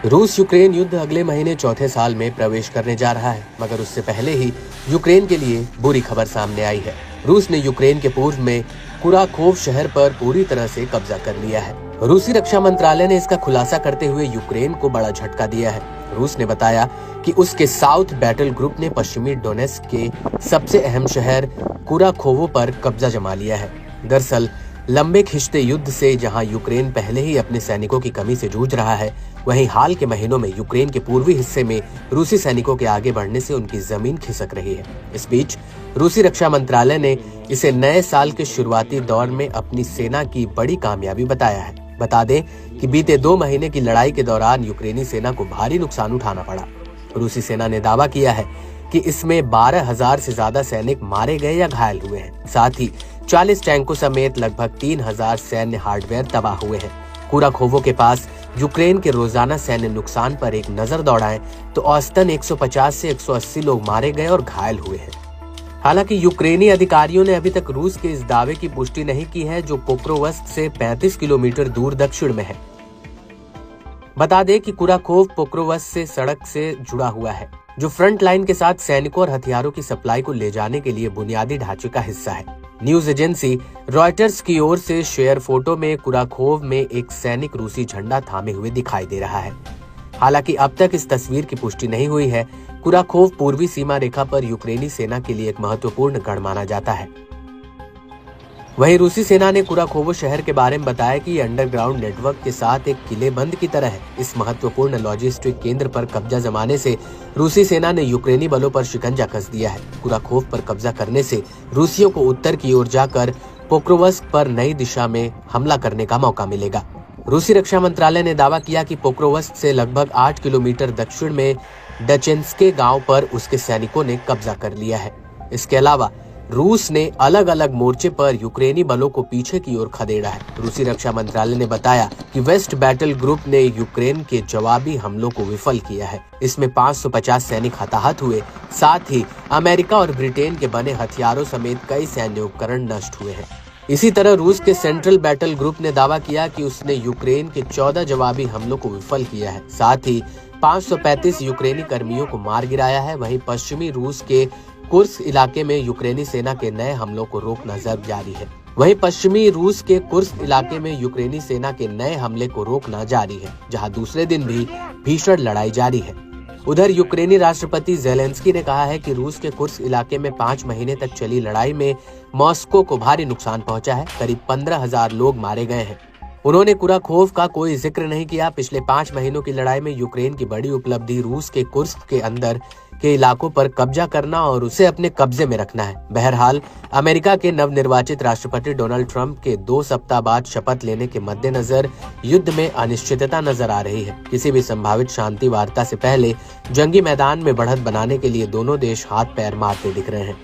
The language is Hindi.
रूस यूक्रेन युद्ध अगले महीने चौथे साल में प्रवेश करने जा रहा है, मगर उससे पहले ही यूक्रेन के लिए बुरी खबर सामने आई है। रूस ने यूक्रेन के पूर्व में कुराखोव शहर पर पूरी तरह से कब्जा कर लिया है। रूसी रक्षा मंत्रालय ने इसका खुलासा करते हुए यूक्रेन को बड़ा झटका दिया है। रूस ने बताया कि उसके साउथ बैटल ग्रुप ने पश्चिमी डोनेट्स्क के सबसे अहम शहर कुराखोवो पर कब्जा जमा लिया है। दरअसल लंबे खिंचते युद्ध से जहां यूक्रेन पहले ही अपने सैनिकों की कमी से जूझ रहा है, वहीं हाल के महीनों में यूक्रेन के पूर्वी हिस्से में रूसी सैनिकों के आगे बढ़ने से उनकी जमीन खिसक रही है। इस बीच रूसी रक्षा मंत्रालय ने इसे नए साल के शुरुआती दौर में अपनी सेना की बड़ी कामयाबी बताया है। बता दें कि बीते 2 महीने की लड़ाई के दौरान यूक्रेनी सेना को भारी नुकसान उठाना पड़ा। रूसी सेना ने दावा किया है कि इसमें 12,000 से ज्यादा सैनिक मारे गए या घायल हुए हैं। साथ ही 40 टैंकों समेत लगभग 3,000 सैन्य हार्डवेयर तबाह हुए हैं। कुराखोवो के पास यूक्रेन के रोजाना सैन्य नुकसान पर एक नजर दौड़ाएं तो औसतन 150 से 180 लोग मारे गए और घायल हुए हैं। हालांकि यूक्रेनी अधिकारियों ने अभी तक रूस के इस दावे की पुष्टि नहीं की है, जो पोक्रोवस्क से 35 किलोमीटर दूर दक्षिण में है। बता दें कि कुराखोव पोक्रोवस्क से सड़क से जुड़ा हुआ है, जो फ्रंट लाइन के साथ सैनिकों और हथियारों की सप्लाई को ले जाने के लिए बुनियादी ढांचे का हिस्सा है। न्यूज एजेंसी रॉयटर्स की ओर से शेयर फोटो में कुराखोव में एक सैनिक रूसी झंडा थामे हुए दिखाई दे रहा है। हालांकि अब तक इस तस्वीर की पुष्टि नहीं हुई है। कुराखोव पूर्वी सीमा रेखा पर यूक्रेनी सेना के लिए एक महत्वपूर्ण गढ़ माना जाता है। वहीं रूसी सेना ने कुराखोवो शहर के बारे में बताया कि ये अंडरग्राउंड नेटवर्क के साथ एक किलेबंद की तरह है। इस महत्वपूर्ण लॉजिस्टिक केंद्र पर कब्जा जमाने से रूसी सेना ने यूक्रेनी बलों पर शिकंजा कस दिया है। कुराखोव पर कब्जा करने से रूसियों को उत्तर की ओर जाकर पोक्रोवस्क पर नई दिशा में हमला करने का मौका मिलेगा। रूसी रक्षा मंत्रालय ने दावा किया कि पोक्रोवस्क से लगभग 8 किलोमीटर दक्षिण में डचेंस्के गांव पर उसके सैनिकों ने कब्जा कर लिया है। इसके अलावा रूस ने अलग अलग मोर्चे पर यूक्रेनी बलों को पीछे की ओर खदेड़ा है। रूसी रक्षा मंत्रालय ने बताया कि वेस्ट बैटल ग्रुप ने यूक्रेन के जवाबी हमलों को विफल किया है। इसमें 550 सैनिक हताहत हुए। साथ ही अमेरिका और ब्रिटेन के बने हथियारों समेत कई सैन्य उपकरण नष्ट हुए हैं। इसी तरह रूस के सेंट्रल बैटल ग्रुप ने दावा किया कि उसने यूक्रेन के 14 जवाबी हमलों को विफल किया है। साथ ही 535 यूक्रेनी कर्मियों को मार गिराया है। वहीं पश्चिमी रूस के कुर्स्क इलाके में यूक्रेनी सेना के नए हमलों को रोकना जारी है। जहां दूसरे दिन भी भीषण लड़ाई जारी है। उधर यूक्रेनी राष्ट्रपति ज़ेलेंस्की ने कहा है कि रूस के कुर्स्क इलाके में 5 महीने तक चली लड़ाई में मॉस्को को भारी नुकसान पहुंचा है। करीब 15,000 लोग मारे गए हैं। उन्होंने कुराखोव का कोई जिक्र नहीं किया। पिछले 5 महीनों की लड़ाई में यूक्रेन की बड़ी उपलब्धि रूस के कुर्स्क के अंदर के इलाकों पर कब्जा करना और उसे अपने कब्जे में रखना है। बहरहाल अमेरिका के नवनिर्वाचित राष्ट्रपति डोनाल्ड ट्रंप के 2 सप्ताह बाद शपथ लेने के मद्देनजर युद्ध में अनिश्चितता नजर आ रही है। किसी भी संभावित शांति वार्ता से पहले जंगी मैदान में बढ़त बनाने के लिए दोनों देश हाथ पैर मारते दिख रहे हैं।